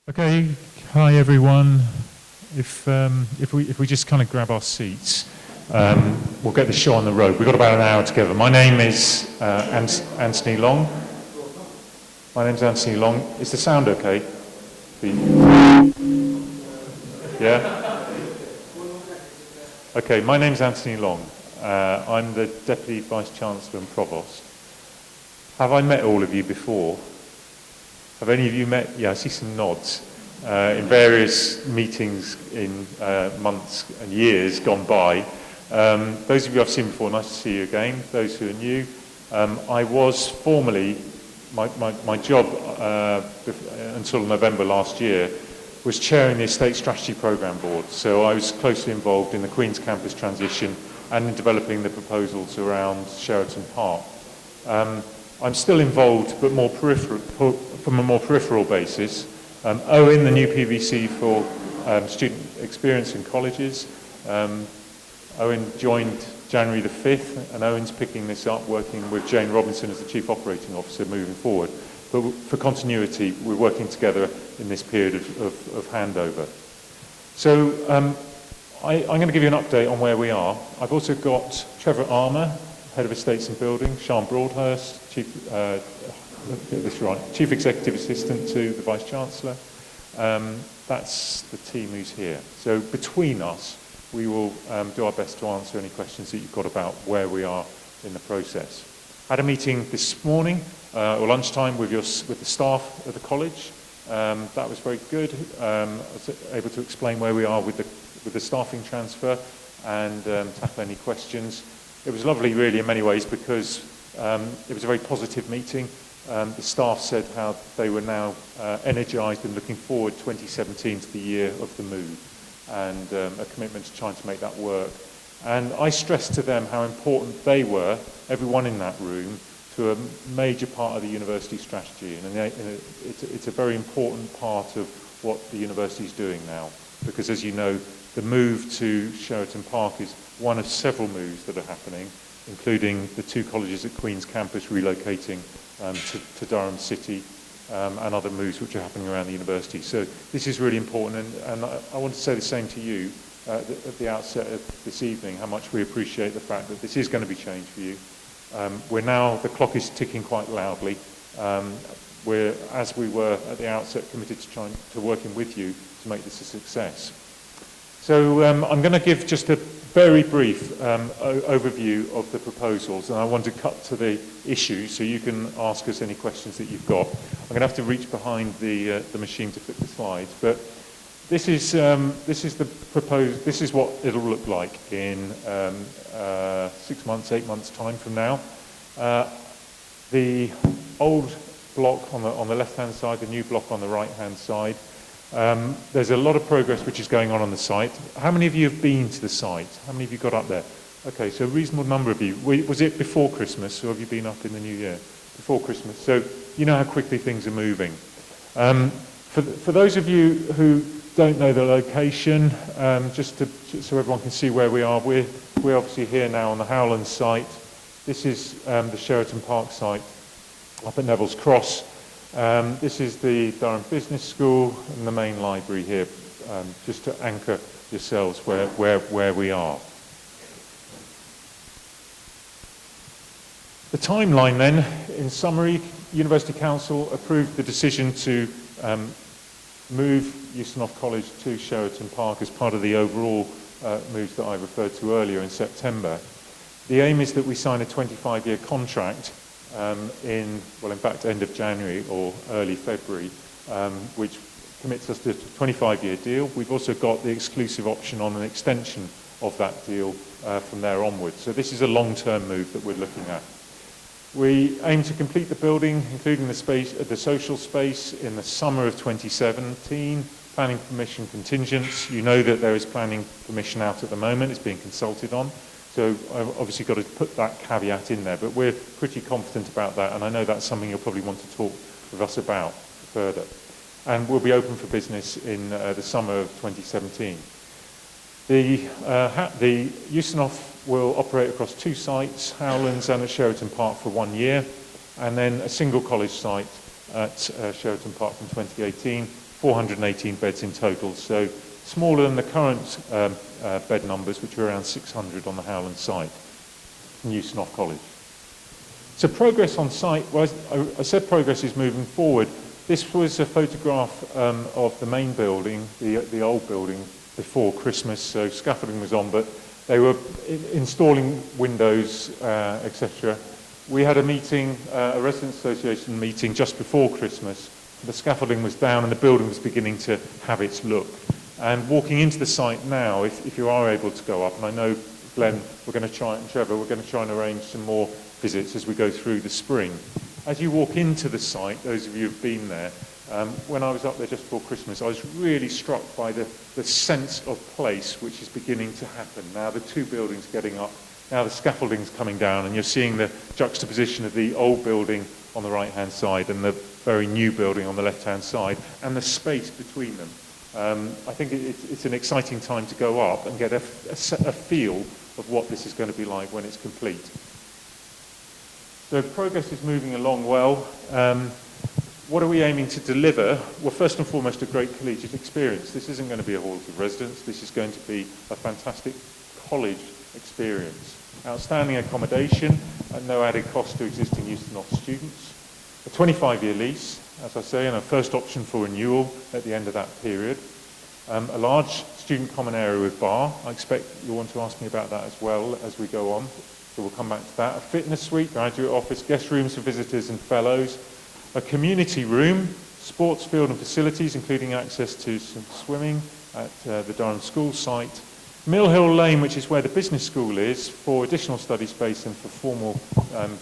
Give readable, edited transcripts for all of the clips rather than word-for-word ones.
Okay, hi everyone. If we just kind of grab our seats, we'll get the show on the road. We've got about an hour together. My name is Antony Long. My name's Antony Long. Is the sound okay? Yeah? Okay, my name's Antony Long. I'm the Deputy Vice-Chancellor and Provost. Have I met all of you before? Have any of you met? Yeah, I see some nods. In various meetings in months and years gone by. Those of you I've seen before, nice to see you again. Those who are new, I was formerly, my job until November last year was chairing the Estate Strategy Programme Board. So I was closely involved in the Queen's Campus transition and in developing the proposals around Sheraton Park. I'm still involved, but more from a more peripheral basis. Owen, the new PVC for student experience in colleges. Owen joined January the 5th, and Owen's picking this up, working with Jane Robinson as the Chief Operating Officer moving forward. But for continuity, we're working together in this period of handover. So I'm going to give you an update on where we are. I've also got Trevor Armour, Head of Estates and Building, Sian Broadhurst, Chief Executive Assistant to the Vice-Chancellor. That's the team who's here. So between us, we will do our best to answer any questions that you've got about where we are in the process. Had a meeting this morning, or lunchtime, with the staff of the college. That was very good. I was able to explain where we are with the staffing transfer and tackle any questions. It was lovely, really, in many ways, because it was a very positive meeting. The staff said how they were now energised and looking forward 2017 to the year of the move, and a commitment to trying to make that work. And I stressed to them how important they were, everyone in that room, to a major part of the university strategy. And it's a very important part of what the university is doing now, because as you know, the move to Sheraton Park is one of several moves that are happening, including the two colleges at Queen's Campus relocating to Durham City, and other moves which are happening around the university. So this is really important, and I want to say the same to you at the outset of this evening, how much we appreciate the fact that this is going to be change for you. The clock is ticking quite loudly. We're, as we were at the outset, committed to working with you to make this a success. So I'm going to give just a very brief overview of the proposals, and I want to cut to the issues so you can ask us any questions that you've got. I'm going to have to reach behind the machine to fit the slides, but this is the proposed. This is what it'll look like in 6 months, 8 months time from now. The old block on the left-hand side, the new block on the right-hand side. There's a lot of progress which is going on the site. How many of you have been to the site? How many of you got up there? Okay, so a reasonable number of you. Was it before Christmas, or have you been up in the new year? Before Christmas. So you know how quickly things are moving. For those of you who don't know the location, so everyone can see where we are, we're obviously here now on the Howland site. This is the Sheraton Park site up at Neville's Cross. This is the Durham Business School and the main library here, just to anchor yourselves where we are. The timeline then, in summary, University Council approved the decision to move Ustinov College to Sheraton Park as part of the overall moves that I referred to earlier in September. The aim is that we sign a 25-year contract in fact, end of January or early February, which commits us to a 25-year deal. We've also got the exclusive option on an extension of that deal from there onwards. So this is a long-term move that we're looking at. We aim to complete the building, including the social space, in the summer of 2017. Planning permission contingents. You know that there is planning permission out at the moment. It's being consulted on. So I've obviously got to put that caveat in there, but we're pretty confident about that, and I know that's something you'll probably want to talk with us about further. And we'll be open for business in the summer of 2017. The Ustinov will operate across two sites, Howlands and at Sheraton Park, for 1 year, and then a single college site at Sheraton Park from 2018, 418 beds in total, so smaller than the current bed numbers, which are around 600 on the Howland site in Ustinov College. So progress on site, well, I said progress is moving forward. This was a photograph of the main building, the old building, before Christmas, so scaffolding was on, but they were installing windows, etc. We had a meeting, a residents' association meeting just before Christmas. The scaffolding was down and the building was beginning to have its look. And walking into the site now, if you are able to go up, and I know Glenn, we're going to try, and Trevor, we're going to try and arrange some more visits as we go through the spring. As you walk into the site, those of you who've been there, when I was up there just before Christmas, I was really struck by the sense of place which is beginning to happen. Now the two buildings getting up, now the scaffolding's coming down, and you're seeing the juxtaposition of the old building on the right-hand side and the very new building on the left-hand side, and the space between them. I think it's an exciting time to go up and get a feel of what this is going to be like when it's complete. So progress is moving along well. What are we aiming to deliver? Well, first and foremost, a great collegiate experience. This isn't going to be a hall of residence. This is going to be a fantastic college experience. Outstanding accommodation at no added cost to existing Ustinov students. A 25-year lease, as I say, and a first option for renewal at the end of that period. A large student common area with bar. I expect you'll want to ask me about that as well as we go on. So we'll come back to that. A fitness suite, graduate office, guest rooms for visitors and fellows. A community room, sports field and facilities, including access to some swimming at the Durham School site. Mill Hill Lane, which is where the business school is, for additional study space and for formal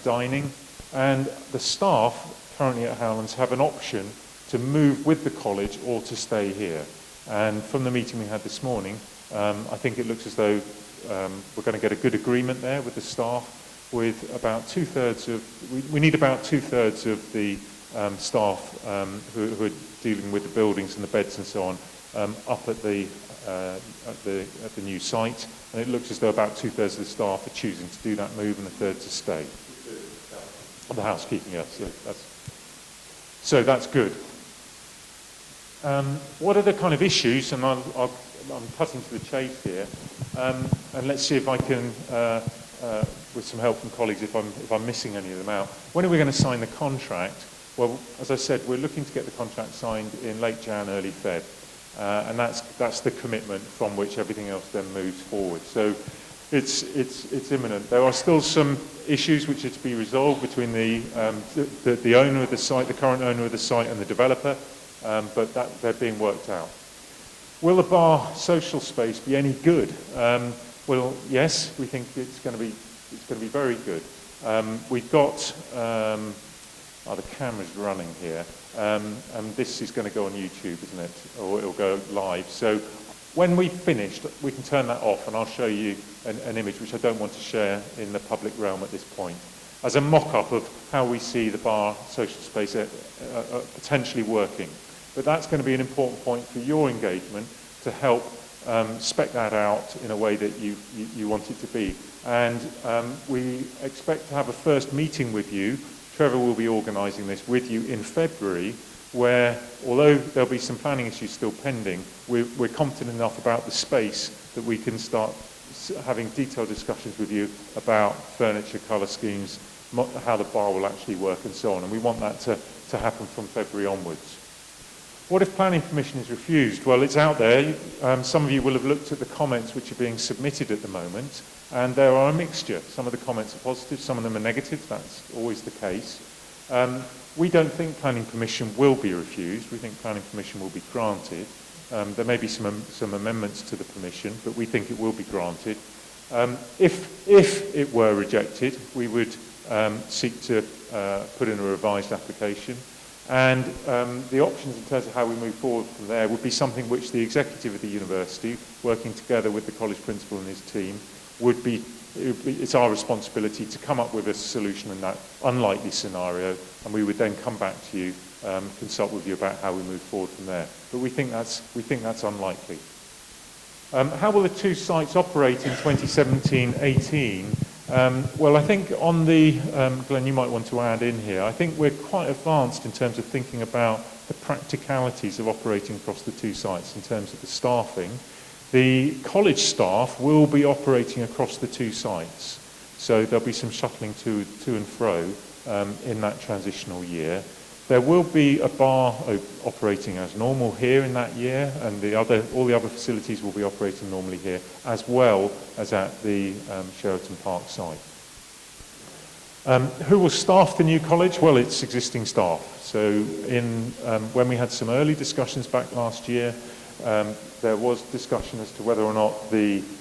dining. And the staff currently at Howlands have an option to move with the college or to stay here. And from the meeting we had this morning, I think it looks as though we're going to get a good agreement there with the staff, with about two-thirds of, we need about two-thirds of the staff who are dealing with the buildings and the beds and so on up at the new site, and it looks as though about two-thirds of the staff are choosing to do that move and a third to stay. The housekeeping, yes. So that's good. What are the kind of issues, and I'm cutting to the chase here, and let's see if I can, with some help from colleagues, if I'm missing any of them out. When are we going to sign the contract? Well, as I said, we're looking to get the contract signed in late Jan, early Feb, and that's the commitment from which everything else then moves forward. So it's imminent. There are still some issues which are to be resolved between the owner of the site, the current owner of the site, and the developer, but they're being worked out. Will the bar social space be any good? Well, yes, we think it's going to be very good. We've got the camera's running here, and this is going to go on YouTube, isn't it? Or it'll go live. So when we've finished, we can turn that off, and I'll show you an image which I don't want to share in the public realm at this point, as a mock-up of how we see the bar social space potentially working. But that's going to be an important point for your engagement to help spec that out in a way that you want it to be. And we expect to have a first meeting with you. Trevor will be organising this with you in February, where, although there'll be some planning issues still pending, we're confident enough about the space that we can start having detailed discussions with you about furniture, colour schemes, how the bar will actually work and so on. And we want that to happen from February onwards. What if planning permission is refused? Well, it's out there. Some of you will have looked at the comments which are being submitted at the moment, and there are a mixture. Some of the comments are positive, some of them are negative. That's always the case. We don't think planning permission will be refused. We think planning permission will be granted. There may be some amendments to the permission, but we think it will be granted. If it were rejected, we would seek to put in a revised application. And the options in terms of how we move forward from there would be something which the executive of the university, working together with the college principal and his team, it's our responsibility to come up with a solution in that unlikely scenario, and we would then come back to you, consult with you about how we move forward from there. But we think that's unlikely. How will the two sites operate in 2017-18? Well, I think on the, Glenn, you might want to add in here, I think we're quite advanced in terms of thinking about the practicalities of operating across the two sites in terms of the staffing. The college staff will be operating across the two sites, so there'll be some shuttling to and fro in that transitional year. There will be a bar operating as normal here in that year, and all the other facilities will be operating normally here, as well as at the Sheraton Park site. Who will staff the new college? Well, it's existing staff. So when we had some early discussions back last year, there was discussion as to whether or not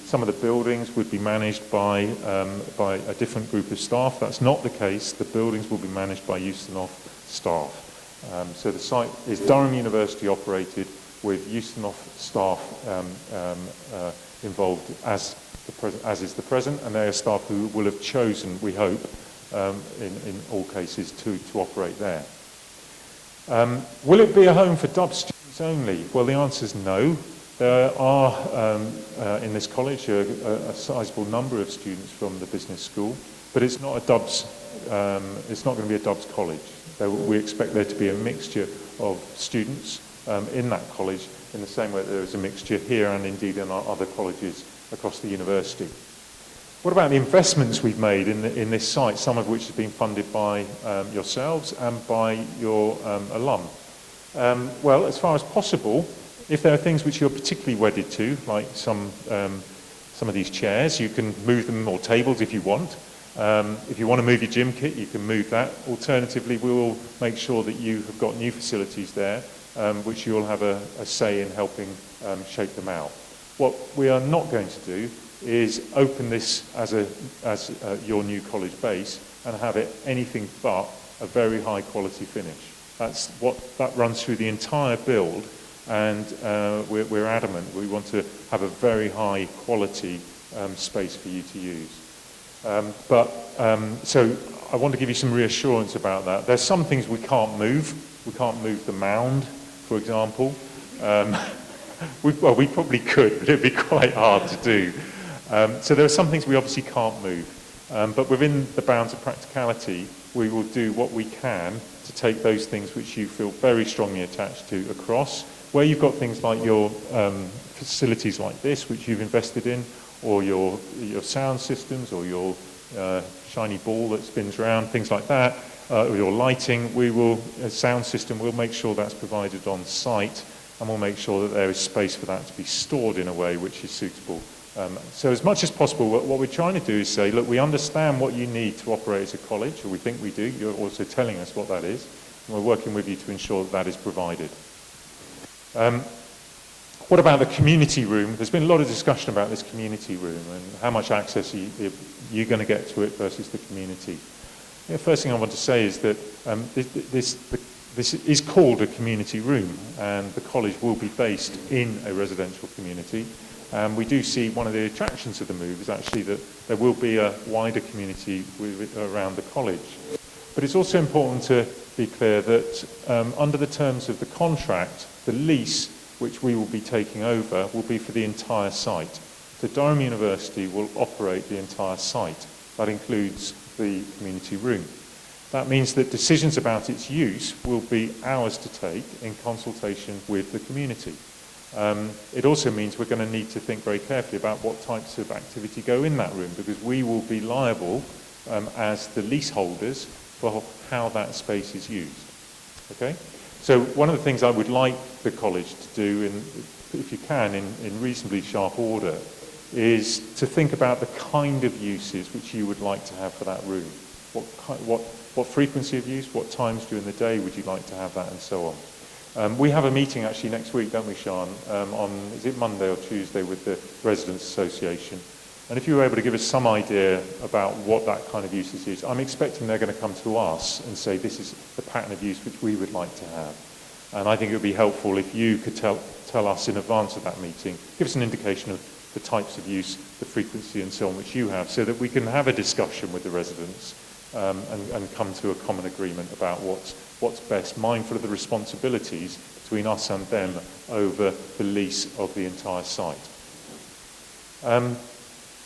some of the buildings would be managed by a different group of staff. That's not the case. The buildings will be managed by Ustinov staff. So the site is Durham University operated with Ustinov staff involved as is the present, and they are staff who will have chosen, we hope, in all cases, to operate there. Will it be a home for Dub students only? Well, the answer is no. There are, in this college, a sizable number of students from the business school, but it's not it's not going to be a Dubs college. We expect there to be a mixture of students in that college in the same way that there is a mixture here and indeed in our other colleges across the university. What about the investments we've made in this site, some of which has been funded by yourselves and by your alum? Well, as far as possible, if there are things which you're particularly wedded to, like some of these chairs, you can move them, or tables if you want. If you want to move your gym kit, you can move that. Alternatively, we will make sure that you have got new facilities there, which you'll have a say in helping shape them out. What we are not going to do is open this as your new college base and have it anything but a very high quality finish. That runs through the entire build, and we're adamant we want to have a very high quality space for you to use. So I want to give you some reassurance about that. There's some things we can't move. We can't move the mound, for example. We probably could, but it'd be quite hard to do. So there are some things we obviously can't move. But within the bounds of practicality, we will do what we can to take those things which you feel very strongly attached to across. Where you've got things like your facilities like this, which you've invested in, or your sound systems, or your shiny ball that spins around, things like that, or your lighting, sound system, we'll make sure that's provided on site, and we'll make sure that there is space for that to be stored in a way which is suitable. So as much as possible, what we're trying to do is say, look, we understand what you need to operate as a college, or we think we do. You're also telling us what that is, and we're working with you to ensure that that is provided. What about the community room? There's been a lot of discussion about this community room and how much access you're going to get to it versus the community. The first thing I want to say is that this is called a community room, and the college will be based in a residential community. We do see one of the attractions of the move is actually that there will be a wider community around the college. But it's also important to be clear that under the terms of the contract, the lease which we will be taking over will be for the entire site. So Durham University will operate the entire site. That includes the community room. That means that decisions about its use will be ours to take in consultation with the community. It also means we're going to need to think very carefully about what types of activity go in that room, because we will be liable as the leaseholders for how that space is used. Okay? So one of the things I would like the college to do, if you can, in reasonably sharp order, is to think about the kind of uses which you would like to have for that room. What frequency of use, what times during the day would you like to have that, and so on. We have a meeting actually next week, don't we, Sian, is it Monday or Tuesday, with the Residents Association. And if you were able to give us some idea about what that kind of usage is, I'm expecting they're going to come to us and say this is the pattern of use which we would like to have. And I think it would be helpful if you could tell us in advance of that meeting, give us an indication of the types of use, the frequency and so on which you have, so that we can have a discussion with the residents and come to a common agreement about what's best, mindful of the responsibilities between us and them over the lease of the entire site.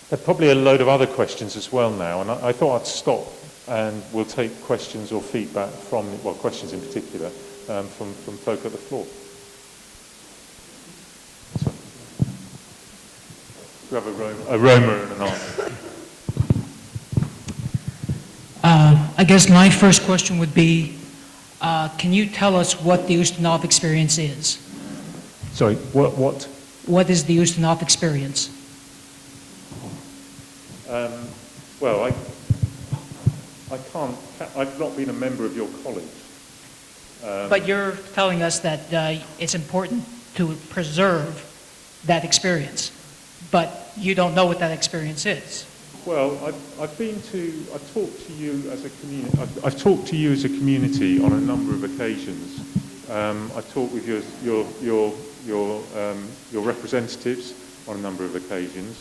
There are probably a load of other questions as well now, and I thought I'd stop and we'll take questions or feedback from, well, questions in particular, from folk at the floor. So, we have a Roma and an answer. I guess my first question would be, can you tell us what the Ustinov experience is? Sorry, what? What is the Ustinov experience? Well, I can't, I've not been a member of your college. But you're telling us that it's important to preserve that experience, but you don't know what that experience is. Well, I've talked to you as a community. I've talked to you as a community on a number of occasions. I've talked with your representatives on a number of occasions.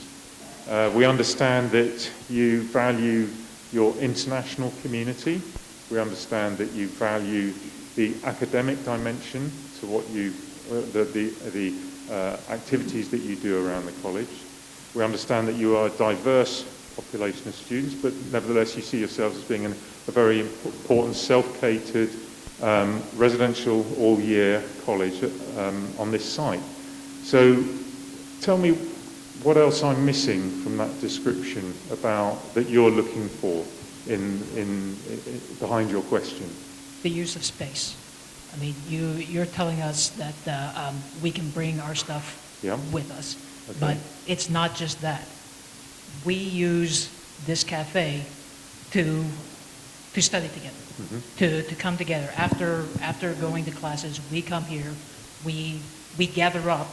We understand that you value your international community. We understand that you value the academic dimension to what you, the activities that you do around the college. We understand that you are a diverse population of students, but nevertheless you see yourselves as being a very important self-catered residential all-year college on this site. So tell me what else I'm missing from that description about that you're looking for in behind your question. The use of space. I mean, you're telling us that we can bring our stuff with us, okay. But it's not just that. We use this cafe to study together, to come together. After going to classes, we come here, we gather up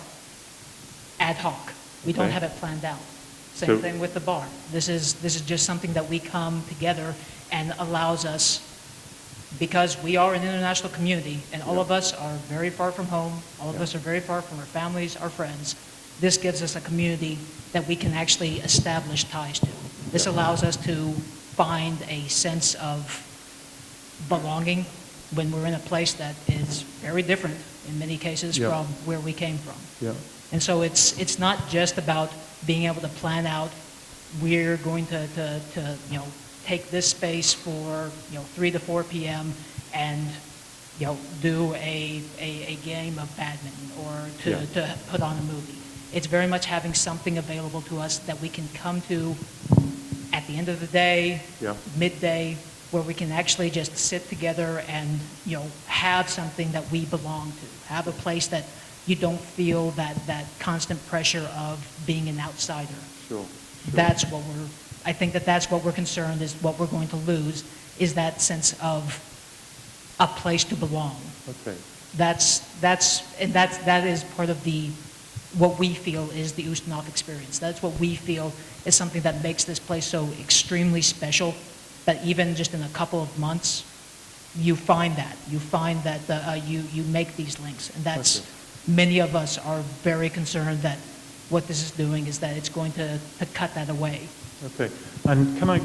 ad hoc. We don't have it planned out. Same thing with the bar. This is just something that we come together and allows us, because we are an international community and all of us are very far from home, all of us are very far from our families, our friends. This gives us a community that we can actually establish ties to. This allows us to find a sense of belonging when we're in a place that is very different in many cases from where we came from. Yeah. And so it's not just about being able to plan out, we're going to take this space for 3 to 4 p.m. and do a game of badminton or to put on a movie. It's very much having something available to us that we can come to at the end of the day, midday, where we can actually just sit together and have something that we belong to, have a place that you don't feel that constant pressure of being an outsider. Sure. That's what I think that's what we're concerned is what we're going to lose is that sense of a place to belong. Okay. That is part of what we feel is the Ustinov experience. That's what we feel is something that makes this place so extremely special that even just in a couple of months, you find that. You find that you make these links. And that's, many of us are very concerned that what this is doing is that it's going to cut that away. Okay. And can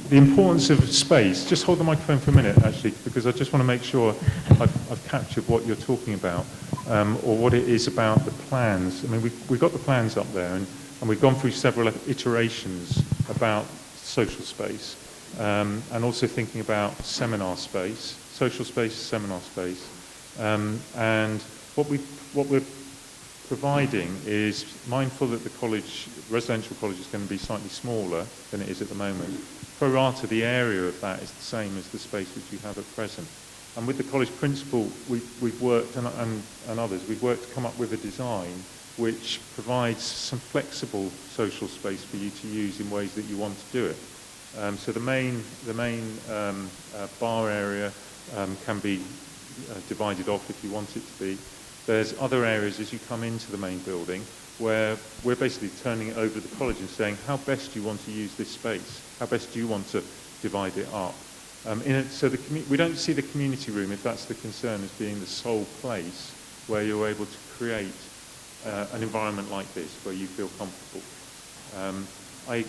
the importance of space, just hold the microphone for a minute actually, because I just want to make sure I've captured what you're talking about, or what it is about the plans. I mean, we've got the plans up there and we've gone through several iterations about social space, and also thinking about seminar space, social space, seminar space, and what we're providing is mindful that the college, residential college, is going to be slightly smaller than it is at the moment. Pro rata, the area of that is the same as the space which you have at present. And with the college principal, we've worked, and others, we've worked to come up with a design which provides some flexible social space for you to use in ways that you want to do it. So the main bar area can be divided off if you want it to be. There's other areas as you come into the main building where we're basically turning it over to the college and saying, how best do you want to use this space? How best do you want to divide it up? So we don't see the community room, if that's the concern, as being the sole place where you're able to create an environment like this, where you feel comfortable. I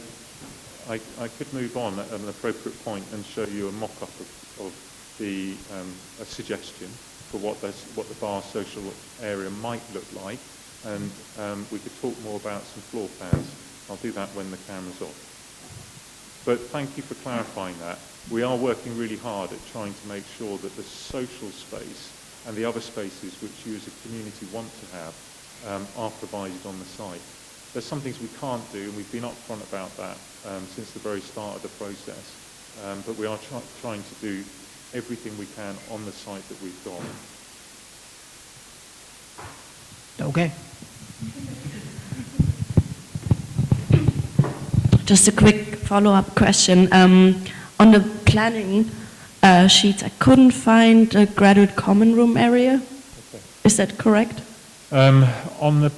could move on at an appropriate point and show you a mock-up of a suggestion for what the bar social area might look like. and we could talk more about some floor plans. I'll do that when the camera's off. But thank you for clarifying that. We are working really hard at trying to make sure that the social space and the other spaces which you as a community want to have are provided on the site. There's some things we can't do, and we've been upfront about that since the very start of the process. But we are trying to do everything we can on the site that we've got. Okay. Just a quick follow-up question. On the planning sheets, I couldn't find a graduate common room area. Okay. Is that correct? On the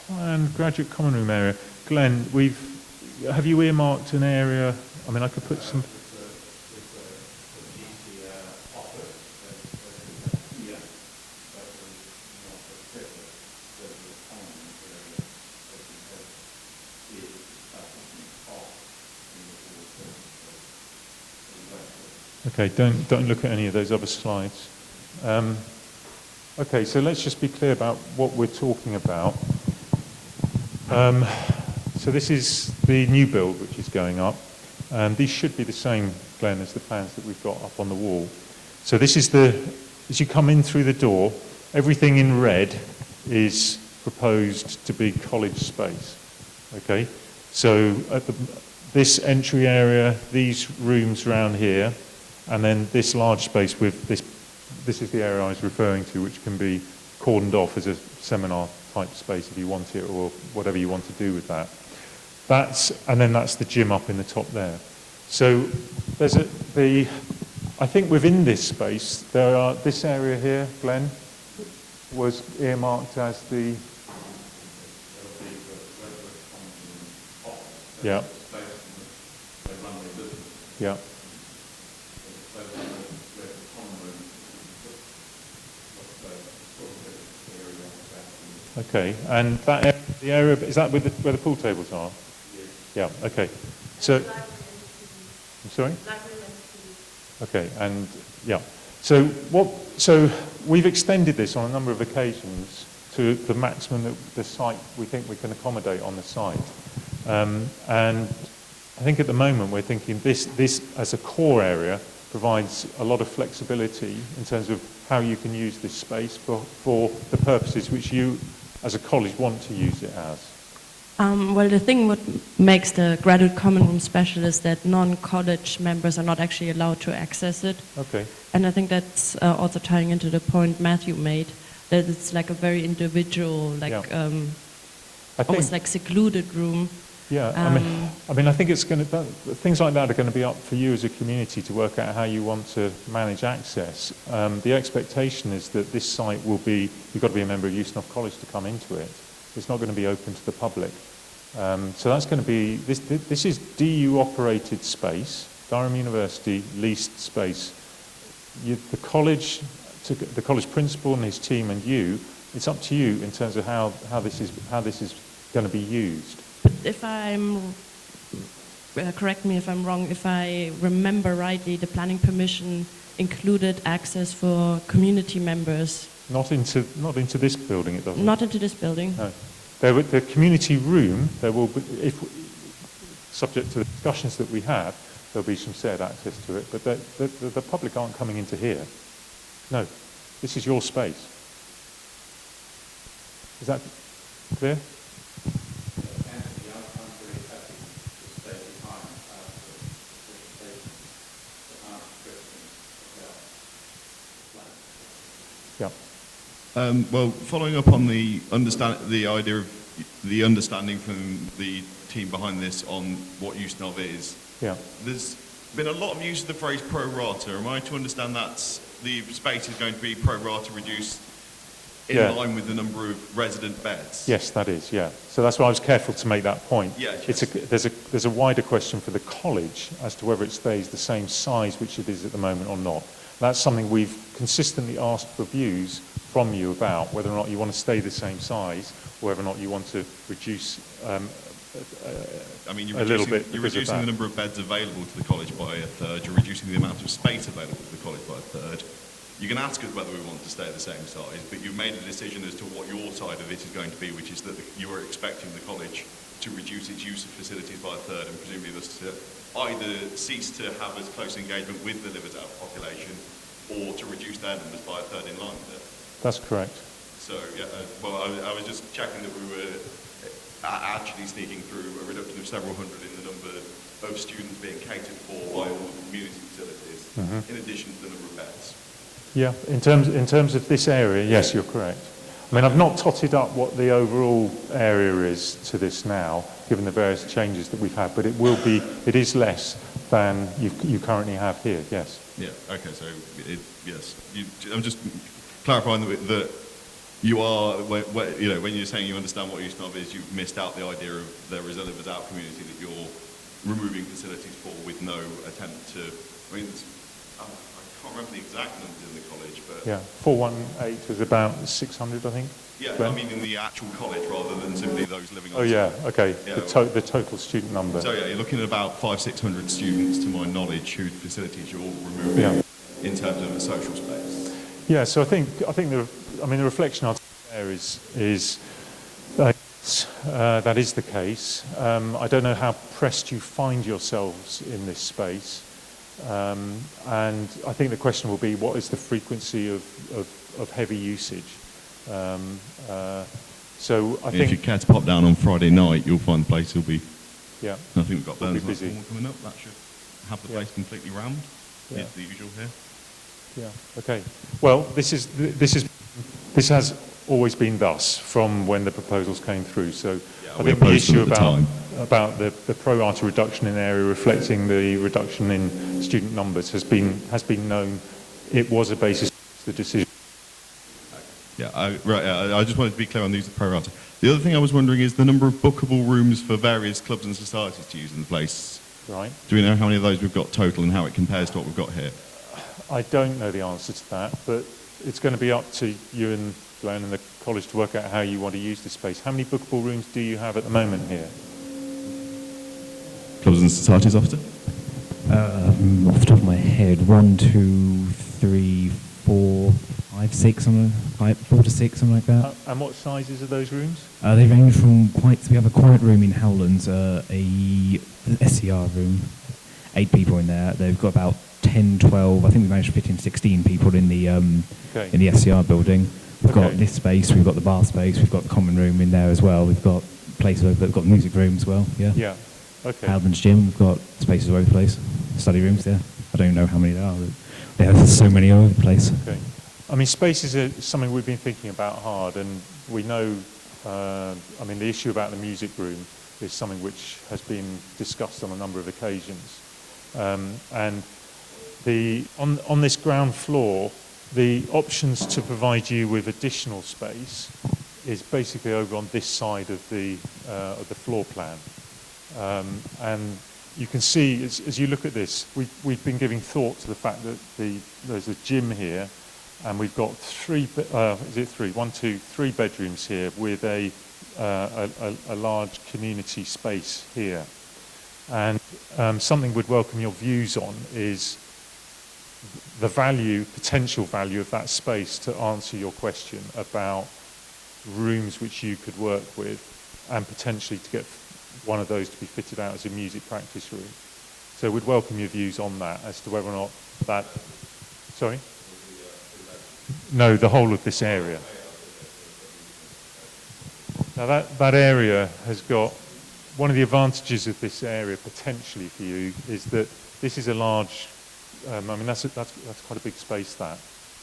planned graduate common room area, Glenn, have you earmarked an area? I mean, I could put some. Okay, don't look at any of those other slides. Okay, so let's just be clear about what we're talking about. So this is the new build which is going up. These should be the same, Glenn, as the plans that we've got up on the wall. So this is as you come in through the door, everything in red is proposed to be college space. Okay, so at this entry area, these rooms around here, and then this large space with this is the area I was referring to, which can be cordoned off as a seminar type space if you want it, or whatever you want to do with that. And then that's the gym up in the top there. So there's I think within this space, this area here, Glenn, was earmarked as the, yeah. Yeah. Okay, and the area, is that where the pool tables are? Yeah, okay. So, I'm sorry? Okay, and yeah. So we've extended this on a number of occasions to the maximum that the site, we think we can accommodate on the site. And I think at the moment we're thinking this as a core area provides a lot of flexibility in terms of how you can use this space for the purposes which you as a college want to use it as. Well, the thing what makes the graduate common room special is that non-college members are not actually allowed to access it. Okay. And I think that's also tying into the point Matthew made, that it's like a very individual, like almost like secluded room. Yeah, I mean, I think it's going to, things like that are going to be up for you as a community to work out how you want to manage access. The expectation is that this site will be, you've got to be a member of Ustinov College to come into it. It's not going to be open to the public. So that's going to be, this is DU operated space, Durham University leased space. The college principal and his team and you, it's up to you in terms of how this is going to be used. But if correct me if I'm wrong, if I remember rightly, the planning permission included access for community members. Not into this building, it doesn't. Not into this building. No. The community room, there will be, subject to the discussions that we have, there'll be some shared access to it, but the public aren't coming into here. No, this is your space. Is that clear? Yeah. Well, following up on the idea of the understanding from the team behind this on what Ustinov is, there's been a lot of use of the phrase pro rata. Am I to understand that the space is going to be pro rata reduced in line with the number of resident beds? Yes, that is, yeah. So that's why I was careful to make that point. Yeah, there's a wider question for the college as to whether it stays the same size which it is at the moment or not. That's something we've consistently asked for views from you about, whether or not you want to stay the same size, or whether or not you want to reduce I mean, a little bit. You're reducing the number of beds available to the college by a third, you're reducing the amount of space available to the college by a third. You can ask us whether we want to stay the same size, but you've made a decision as to what your side of it is going to be, which is that you are expecting the college to reduce its use of facilities by a third, and presumably thus to either cease to have as close engagement with the live-out population, or to reduce their numbers by a third in line with it. That's correct. So, yeah, well, I was just checking that we were actually sneaking through a reduction of several hundred in the number of students being catered for by all the community facilities, in addition to the number of beds. Yeah, in terms of this area, yes, you're correct. I mean, I've not totted up what the overall area is to this now, given the various changes that we've had, but it is less than you currently have here, yes. Yeah, okay, so, yes. I'm just clarifying that you are, when you're saying you understand what Ustinov is, you've missed out the idea of there is a live-out community that you're removing facilities for with no attempt to, I mean, I can't remember the exact numbers in the college, but... Yeah, 418 was about 600, I think. Yeah, Glenn? I mean in the actual college rather than simply those living on... Oh, yeah, okay, yeah, the total student number. So, yeah, you're looking at about 500-600 students, to my knowledge, whose facilities you're removing in terms of a social space. Yeah, so I think the reflection I'd say there is that is the case. I don't know how pressed you find yourselves in this space. And I think the question will be, what is the frequency of heavy usage? So I think... If you care to pop down on Friday night, you'll find the place will be... Yeah. I think we've got Burns busy. Coming up. That should have the place completely rammed. Yeah. It's the usual here. Yeah, okay. Well, this has always been thus from when the proposals came through. So I think the issue about the pro rata reduction in area reflecting the reduction in student numbers has been known. It was a basis for the decision. Yeah, I just wanted to be clear on these pro rata. The other thing I was wondering is the number of bookable rooms for various clubs and societies to use in the place. Right. Do we know how many of those we've got total and how it compares to what we've got here? I don't know the answer to that, but it's going to be up to you and Glenn and the college to work out how you want to use this space. How many bookable rooms do you have at the moment here? Clubs and societies, officer? Off the top of my head, 1, 2, 3, 4, 5, 6, something, 4 to 6, something like that. And what sizes are those rooms? They range from so we have a quiet room in Howlands, a SCR room, 8 people in there. They've got about 10, 12, I think we managed to fit in 16 people in the SCR building. We've got this space, we've got the bar space, we've got the common room in there as well. We've got places that have got the music room as well, yeah. Yeah, okay. Howlands gym, we've got spaces all over the place. Study rooms there. I don't even know how many there are. There's so many all over the place. Okay. I mean, spaces are something we've been thinking about hard, and we know, the issue about the music room is something which has been discussed on a number of occasions. And on this ground floor, the options to provide you with additional space is basically over on this side of the floor plan. And you can see, as you look at this, we've been giving thought to the fact that there's a gym here, and we've got three bedrooms here with a large community space here. And something we'd welcome your views on is the potential value of that space to answer your question about rooms which you could work with, and potentially to get one of those to be fitted out as a music practice room. So we'd welcome your views on that as to whether or not that... Sorry? No, the whole of this area. Now that area has got... One of the advantages of this area potentially for you is that this is a large... that's quite a big space, that.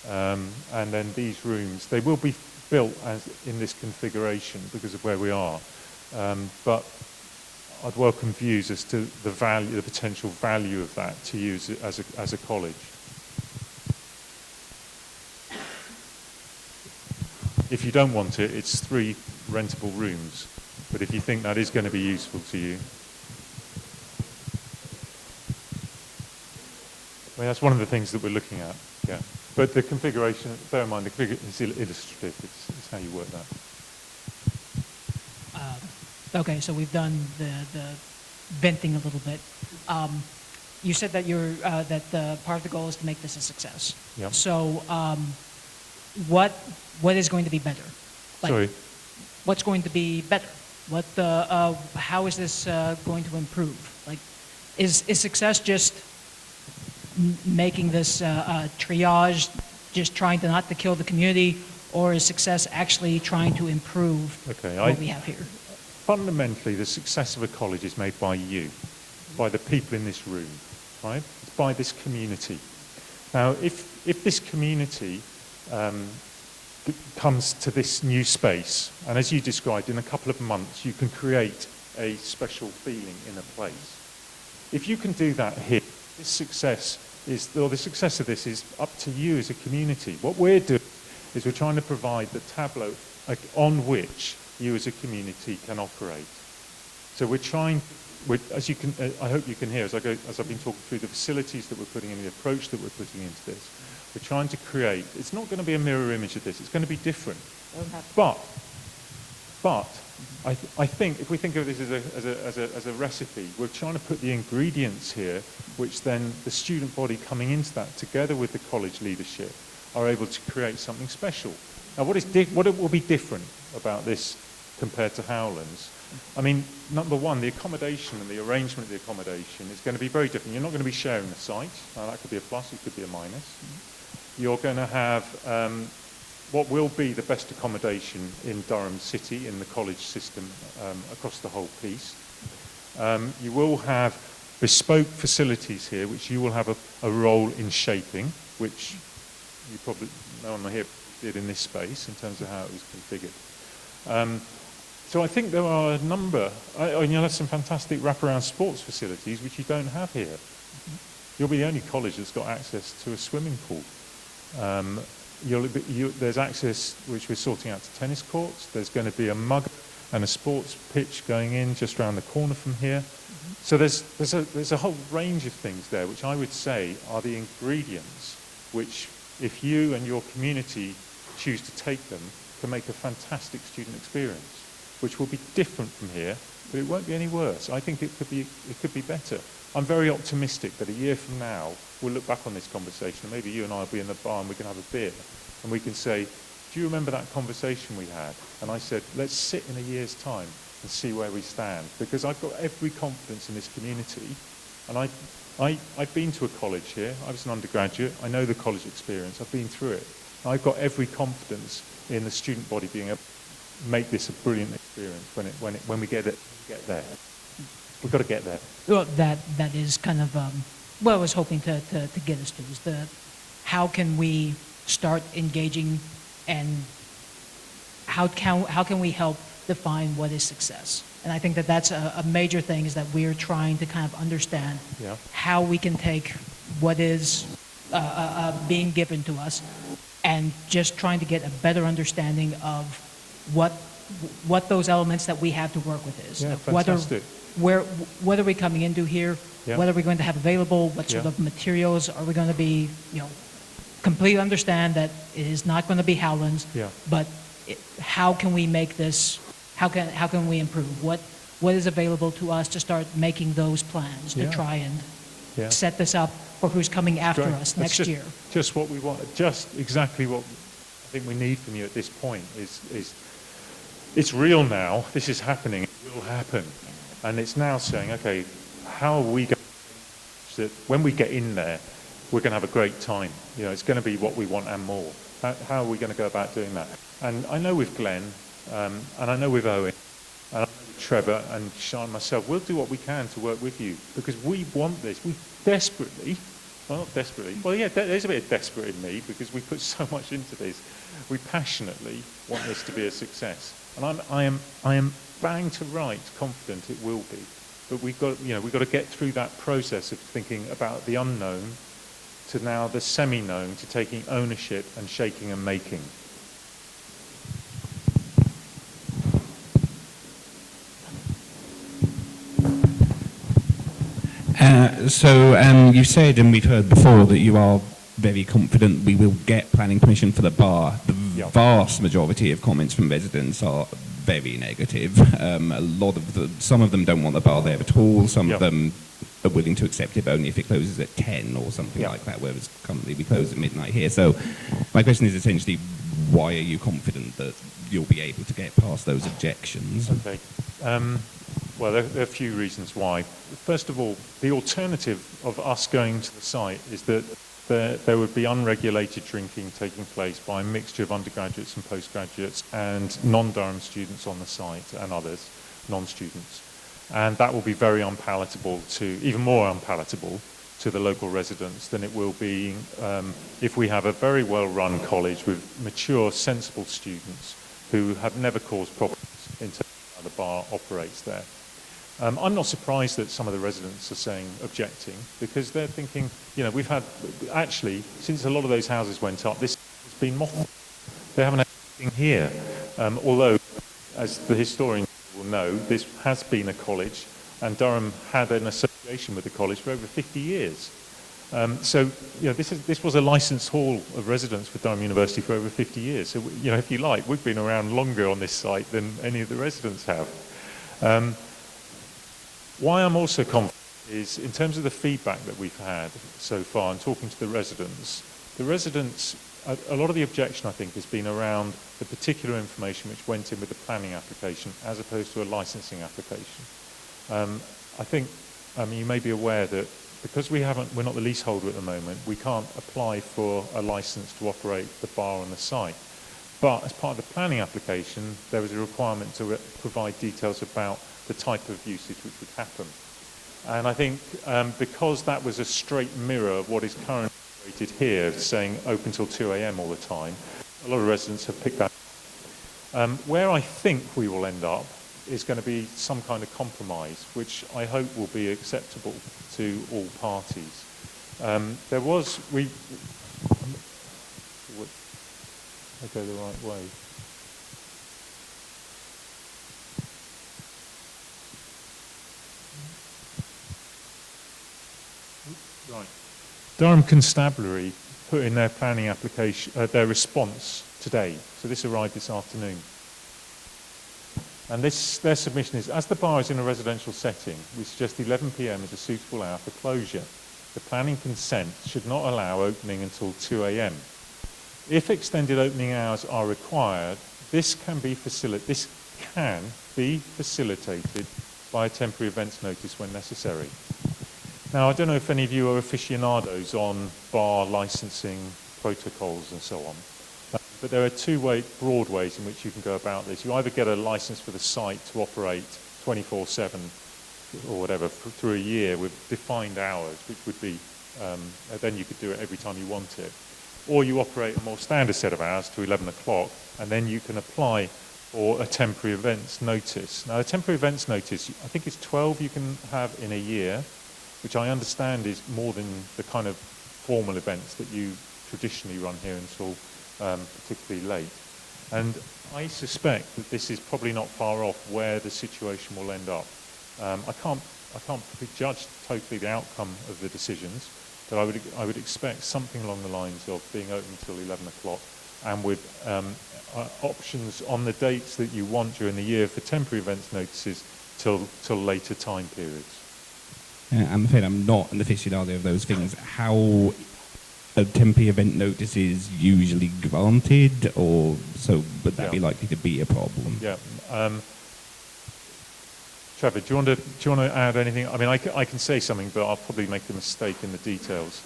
And then these rooms, they will be built in this configuration because of where we are. But I'd welcome views as to the potential value of that to use as a college. If you don't want it, it's 3 rentable rooms. But if you think that is going to be useful to you, that's one of the things that we're looking at. Yeah. But the configuration, bear in mind, the configuration is illustrative. It's how you work that. Okay, so we've done the venting a little bit. you said that part of the goal is to make this a success. Yeah. So, what is going to be better? Sorry. What's going to be better? How is this going to improve? Like, is success just making this triage, just trying to not to kill the community, or is success actually trying to improve what we have here? Fundamentally, the success of a college is made by you, by the people in this room, right? It's by this community. Now, if this community comes to this new space, and as you described, in a couple of months, you can create a special feeling in a place. If you can do that here, the success of this is up to you as a community. What we're doing is we're trying to provide the tableau on which you as a community can operate. So we're trying, as you can, I hope you can hear as I've been talking through the facilities that we're putting in, the approach that we're putting into this. We're trying to create, it's not going to be a mirror image of this, it's going to be different. But I think if we think of this as a recipe, we're trying to put the ingredients here, which then the student body coming into that, together with the college leadership, are able to create something special. Now, what will be different about this compared to Howlands? I mean, number one, the accommodation and the arrangement of the accommodation is going to be very different. You're not going to be sharing a site. Now, that could be a plus, it could be a minus. You're going to have what will be the best accommodation in Durham City, in the college system, across the whole piece. You will have bespoke facilities here, which you will have a role in shaping, which you probably, no one here did in this space in terms of how it was configured. So I think there are a number, you'll have some fantastic wraparound sports facilities, which you don't have here. You'll be the only college that's got access to a swimming pool. There's access, which we're sorting out, to tennis courts. There's going to be a mug and a sports pitch going in just around the corner from here. So there's a whole range of things there, which I would say are the ingredients which, if you and your community choose to take them, can make a fantastic student experience, which will be different from here, but it won't be any worse. I think it could be better. I'm very optimistic that a year from now, we'll look back on this conversation, and maybe you and I will be in the bar and we can have a beer, and we can say, do you remember that conversation we had? And I said, let's sit in a year's time and see where we stand, because I've got every confidence in this community, and I've been to a college here. I was an undergraduate. I know the college experience. I've been through it. I've got every confidence in the student body being able to make this a brilliant experience when we get there. We've got to get there. Well, that is kind of what I was hoping to get us to, is how can we start engaging, and how can we help define what is success? And I think that's a major thing, is that we're trying to kind of understand how we can take what is being given to us and just trying to get a better understanding of what those elements that we have to work with is. Yeah, fantastic. What are we coming into here? Yeah. What are we going to have available? What sort of materials are we going to be, completely understand that it is not going to be Howlands, but how can we make this, how can we improve? What is available to us to start making those plans to try and set this up for who's coming after us next year? Just what we want, just exactly what I think we need from you at this point is it's real now, this is happening, it will happen. And it's now saying, okay, how are we going to, that when we get in there, we're going to have a great time. It's going to be what we want and more. How are we going to go about doing that? And I know with Glenn, and I know with Owen, and I know with Trevor and Sean and myself, we'll do what we can to work with you, because we want this. We desperately, well, not desperately, well, yeah, there's a bit of desperate in me, because we put so much into this. We passionately want this to be a success. And I am bang to right confident it will be, but we've got to get through that process of thinking about the unknown to now the semi-known, to taking ownership and shaking and making. So you said, and we've heard before, that you are very confident we will get planning permission for the bar. The vast majority of comments from residents are very negative. Some of them don't want the bar there at all. Some of them are willing to accept it, but only if it closes at 10 or something like that, whereas currently we close at midnight here. So my question is essentially, why are you confident that you'll be able to get past those objections? Okay. Well, there are a few reasons why. First of all, the alternative of us going to the site is that there would be unregulated drinking taking place by a mixture of undergraduates and postgraduates and non-Durham students on the site and others, non-students. And that will be very unpalatable even more unpalatable to the local residents than it will be if we have a very well-run college with mature, sensible students who have never caused problems in terms of how the bar operates there. I'm not surprised that some of the residents are objecting, because they're thinking, we've had, actually, since a lot of those houses went up, this has been mothballed. They haven't had anything here. Although, as the historians will know, this has been a college, and Durham had an association with the college for over 50 years. This was a licensed hall of residence for Durham University for over 50 years. So, if you like, we've been around longer on this site than any of the residents have. Why I'm also confident is, in terms of the feedback that we've had so far and talking to the residents, a lot of the objection, I think, has been around the particular information which went in with the planning application as opposed to a licensing application. I think, you may be aware that because we're not the leaseholder at the moment, we can't apply for a license to operate the bar on the site. But as part of the planning application, there was a requirement to provide details about the type of usage which would happen. And I think because that was a straight mirror of what is currently rated here, saying open till 2 a.m. all the time, a lot of residents have picked that up. Where I think we will end up is going to be some kind of compromise, which I hope will be acceptable to all parties. I go the right way. Right. Durham Constabulary put in their planning application, their response today. So this arrived this afternoon. And their submission is, as the bar is in a residential setting, we suggest 11 p.m. is a suitable hour for closure. The planning consent should not allow opening until 2 a.m. If extended opening hours are required, this can be facilitated by a temporary events notice when necessary. Now, I don't know if any of you are aficionados on bar licensing protocols and so on, but there are two broad ways in which you can go about this. You either get a license for the site to operate 24/7 or whatever through a year with defined hours, which would be, then you could do it every time you want it. Or you operate a more standard set of hours to 11 o'clock, and then you can apply for a temporary events notice. Now, a temporary events notice, I think it's 12 you can have in a year, which I understand is more than the kind of formal events that you traditionally run here until particularly late. And I suspect that this is probably not far off where the situation will end up. I can't prejudge totally the outcome of the decisions, but I would expect something along the lines of being open until 11 o'clock and with options on the dates that you want during the year for temporary events notices till later time periods. I'm afraid I'm not an aficionado of those things. How a temporary event notice is usually granted, or so would that be likely to be a problem? Yeah. Trevor, do you want to add anything? I mean, I can say something, but I'll probably make a mistake in the details.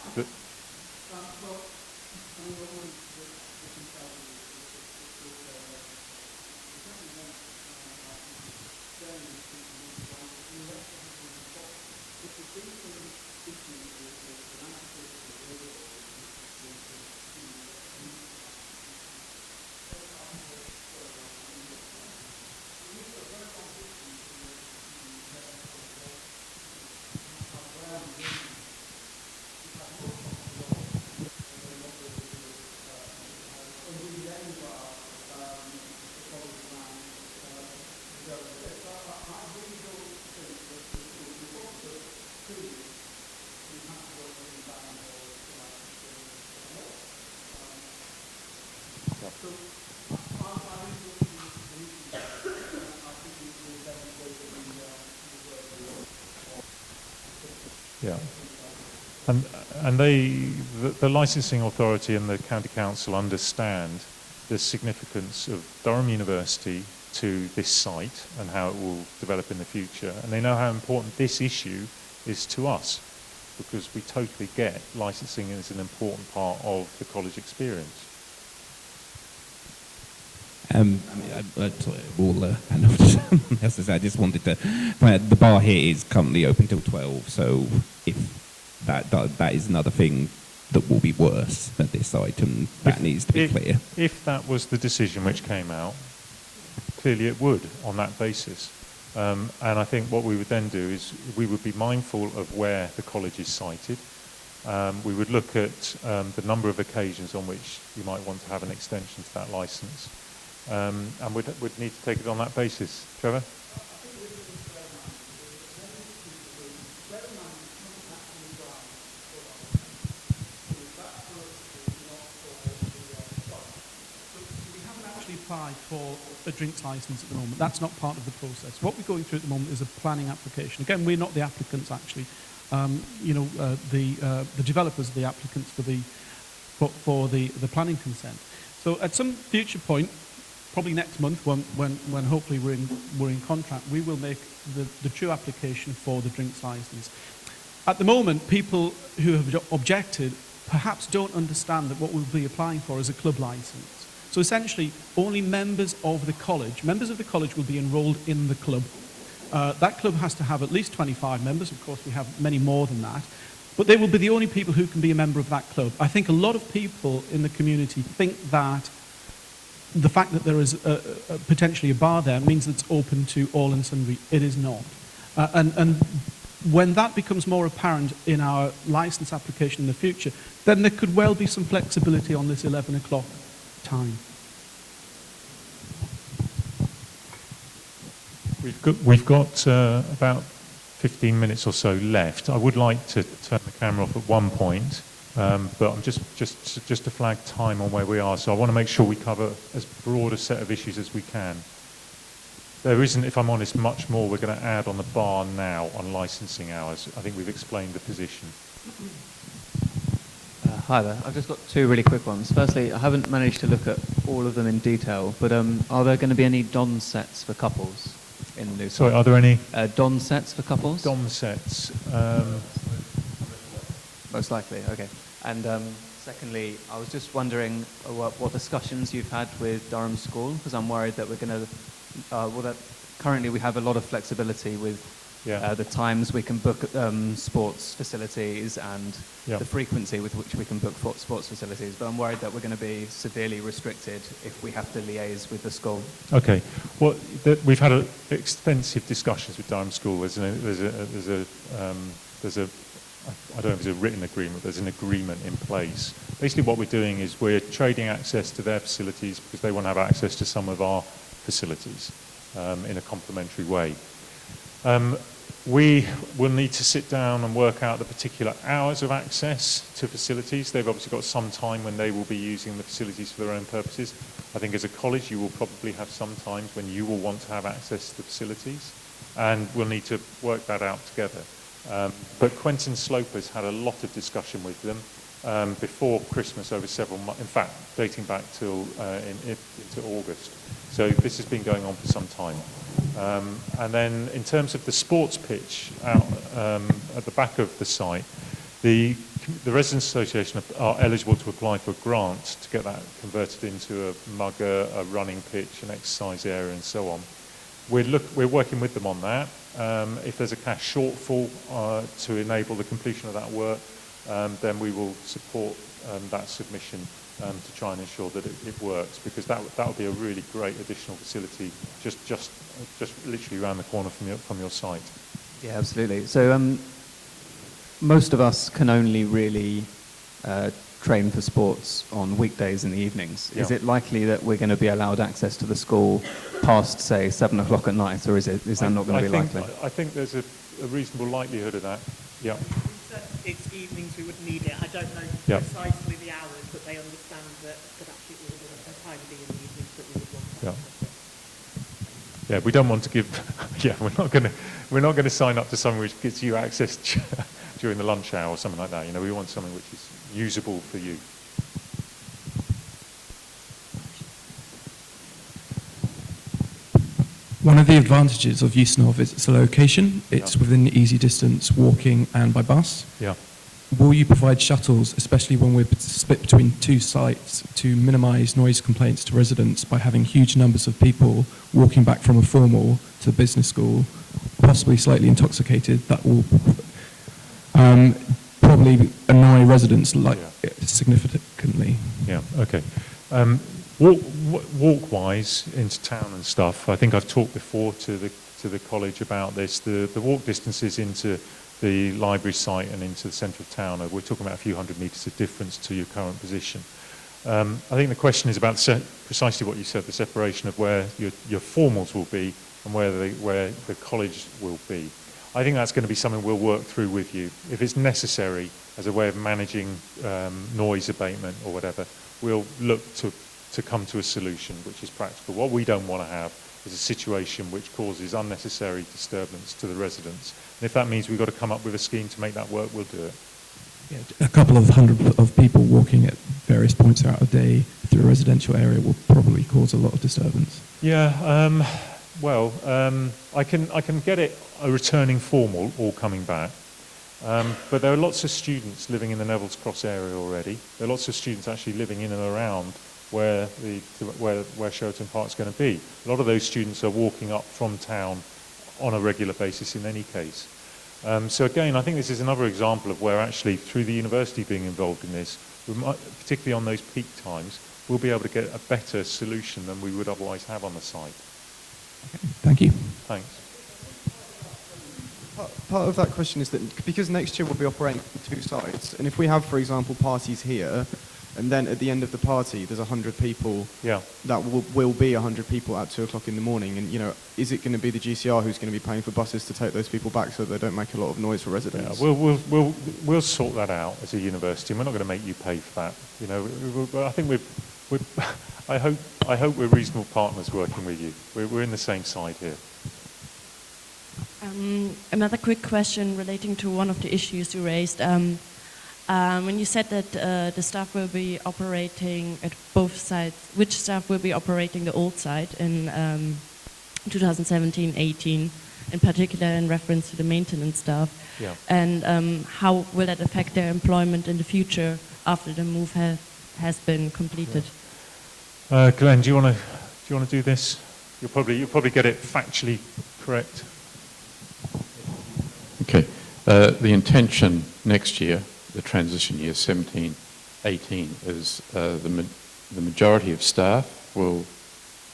Yeah. And the licensing authority and the county council understand the significance of Durham University to this site and how it will develop in the future. And they know how important this issue is to us, because we totally get licensing is an important part of the college experience. I mean, I just wanted to. The bar here is currently open till 12, so if that is another thing that will be worse at this site, and that needs to be clear. If that was the decision which came out, clearly it would on that basis. And I think what we would then do is we would be mindful of where the college is sited. We would look at the number of occasions on which you might want to have an extension to that licence. And we'd need to take it on that basis. Trevor? Applied for a drinks license at the moment. That's not part of the process. What we're going through at the moment is a planning application. Again, we're not the applicants actually. The developers are the applicants for the planning consent. So at some future point, probably next month, when hopefully we're in contract, we will make the true application for the drinks license. At the moment, people who have objected perhaps don't understand that what we'll be applying for is a club license. So essentially, only members of the college will be enrolled in the club. That club has to have at least 25 members. Of course, we have many more than that. But they will be the only people who can be a member of that club. I think a lot of people in the community think that the fact that there is potentially a bar there means that it's open to all and sundry. It is not. And when that becomes more apparent in our license application in the future, then there could well be some flexibility on this 11 o'clock time. We've got about 15 minutes or so left. I would like to turn the camera off at one point, but I'm just to flag time on where we are. So I want to make sure we cover as broad a set of issues as we can. There isn't, if I'm honest, much more we're going to add on the bar now on licensing hours. I think we've explained the position. Hi there. I've just got two really quick ones. Firstly, I haven't managed to look at all of them in detail, but are there going to be any Don sets for couples in the new Sorry, site? are there any? Don sets for couples? Dom sets. Most likely, okay. And secondly, I was just wondering what discussions you've had with Durham School, because I'm worried that we're going to, currently we have a lot of flexibility with the times we can book sports facilities and the frequency with which we can book sports facilities. But I'm worried that we're going to be severely restricted if we have to liaise with the school. Okay. Well, we've had extensive discussions with Durham School. There's a I don't know if it's a written agreement. There's an agreement in place. Basically, what we're doing is we're trading access to their facilities because they want to have access to some of our facilities in a complementary way. We will need to sit down and work out the particular hours of access to facilities. They've obviously got some time when they will be using the facilities for their own purposes. I think as a college, you will probably have some times when you will want to have access to the facilities, and we'll need to work that out together. But Quentin Sloper's had a lot of discussion with them before Christmas over several months, in fact, dating back till into August. So this has been going on for some time. And then in terms of the sports pitch out at the back of the site, the Residents Association are eligible to apply for a grant to get that converted into a mugger, a running pitch, an exercise area, and so on. We're working with them on that. If there's a cash shortfall to enable the completion of that work, then we will support that submission to try and ensure that it works, because that would be a really great additional facility just literally around the corner from your site. Yeah, absolutely. So most of us can only really train for sports on weekdays in the evenings. Is it likely that we're going to be allowed access to the school past, say, 7 o'clock at night, or is that not going to be likely? I think there's a reasonable likelihood of that. Yeah. It's evenings we would need it. I don't know precisely the hours, but they understand that actually it would entirely be in the evenings that we would want to access it. Yeah, we don't want to give. Yeah, we're not going to sign up to something which gives you access during the lunch hour or something like that. You know, we want something which is usable for you. One of the advantages of Ustinov is its location. It's within easy distance, walking and by bus. Yeah. Will you provide shuttles, especially when we're split between two sites, to minimise noise complaints to residents by having huge numbers of people walking back from a formal to the business school, possibly slightly intoxicated? That will probably annoy residents significantly. Yeah, okay. Walk-wise into town and stuff, I think I've talked before to the college about this. The walk distances into the library site and into the centre of town, we're talking about a few hundred metres of difference to your current position. I think the question is about precisely what you said, the separation of where your formals will be and where the college will be. I think that's going to be something we'll work through with you. If it's necessary as a way of managing noise abatement or whatever, we'll look to come to a solution which is practical. What we don't want to have is a situation which causes unnecessary disturbance to the residents. And if that means we've got to come up with a scheme to make that work, we'll do it. Yeah, a couple of hundred of people walking at various points throughout a day through a residential area will probably cause a lot of disturbance. Yeah, I can get it a returning formal all coming back. But there are lots of students living in the Neville's Cross area already. There are lots of students actually living in and around where Sheraton Park is going to be. A lot of those students are walking up from town on a regular basis in any case. So again, I think this is another example of where actually through the university being involved in this, we might, particularly on those peak times, we'll be able to get a better solution than we would otherwise have on the site. Okay, thank you. Thanks. Part of that question is that because next year we'll be operating from two sites, and if we have, for example, parties here, and then at the end of the party there's 100 people, that will be 100 people at 2 o'clock in the morning, and is it going to be the GCR who's going to be paying for buses to take those people back so they don't make a lot of noise for residents? Yeah, we'll sort that out as a university, and we're not going to make you pay for that. I think I hope we're reasonable partners working with you. We're in the same side here. Another quick question relating to one of the issues you raised. When you said that the staff will be operating at both sites, which staff will be operating the old site in 2017-18, in particular in reference to the maintenance staff? Yeah. And how will that affect their employment in the future after the move has been completed? Yeah. Glenn, do you want to do this? You'll probably get it factually correct. Okay. The intention next year, the transition year 17-18, is the majority of staff will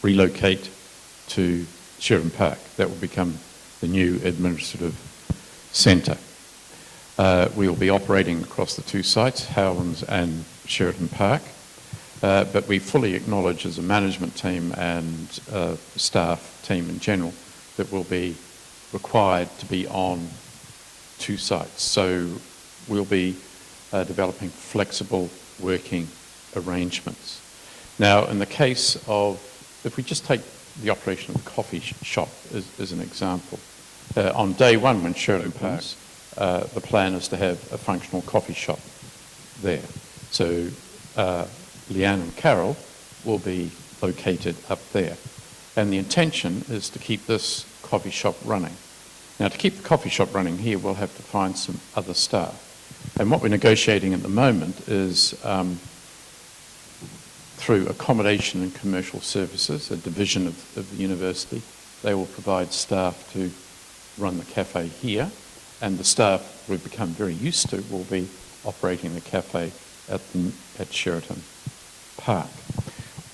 relocate to Sheraton Park. That will become the new administrative centre. We will be operating across the two sites, Howlands and Sheraton Park, but we fully acknowledge as a management team and staff team in general that we'll be required to be on two sites. So we'll be developing flexible working arrangements. Now, in the case of, if we just take the operation of the coffee shop as an example, on day one when Sheraton opens, the plan is to have a functional coffee shop there. So Leanne and Carol will be located up there. And the intention is to keep this coffee shop running. Now, to keep the coffee shop running here, we'll have to find some other staff. And what we're negotiating at the moment is through accommodation and commercial services, a division of the university. They will provide staff to run the cafe here, and the staff we've become very used to will be operating the cafe at Sheraton Park.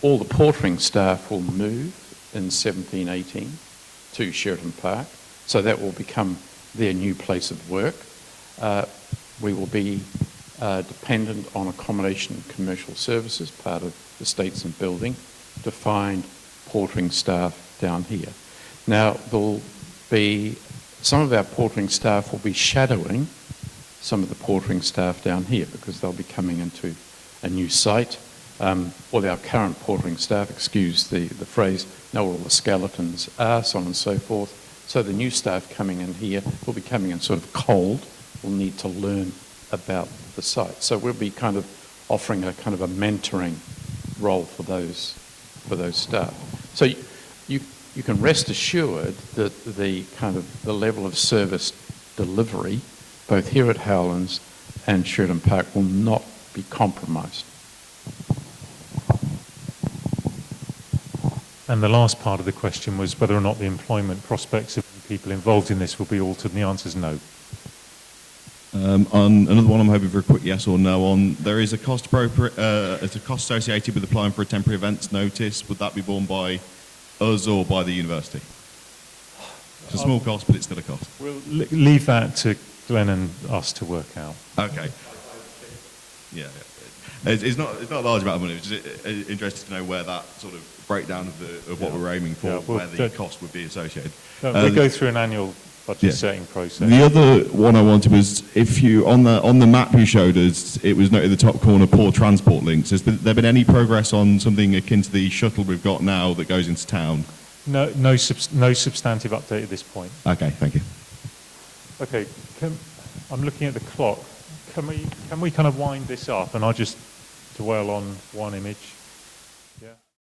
All the portering staff will move in 17-18 to Sheraton Park, so that will become their new place of work. We will be dependent on accommodation and commercial services, part of the Estates and Building, to find portering staff down here. Now, there'll be some of our portering staff will be shadowing some of the portering staff down here because they'll be coming into a new site. All our current portering staff, excuse the phrase, know where all the skeletons are, so on and so forth. So the new staff coming in here will be coming in sort of cold will need to learn about the site. So we'll be kind of offering a kind of a mentoring role for those staff. So you can rest assured that the level of service delivery, both here at Howlands and Sheraton Park, will not be compromised. And the last part of the question was whether or not the employment prospects of people involved in this will be altered, and the answer is no. On another one, I'm hoping for a quick yes or no on. There is a cost associated with applying for a temporary events notice. Would that be borne by us or by the university? It's a small cost, but it's still a cost. We'll leave that to Glenn and us to work out. Okay. Yeah. It's not a large amount of money. It's just interested to know where that sort of breakdown of what we're aiming for, where the cost would be associated. We go through an annual budget setting process. The other one I wanted was, if you on the map you showed us, it was noted in the top corner, poor transport links. Has there been any progress on something akin to the shuttle we've got now that goes into town? No substantive update at this point. Okay, thank you. Okay, I'm looking at the clock. Can we kind of wind this up, and I'll just dwell on one image?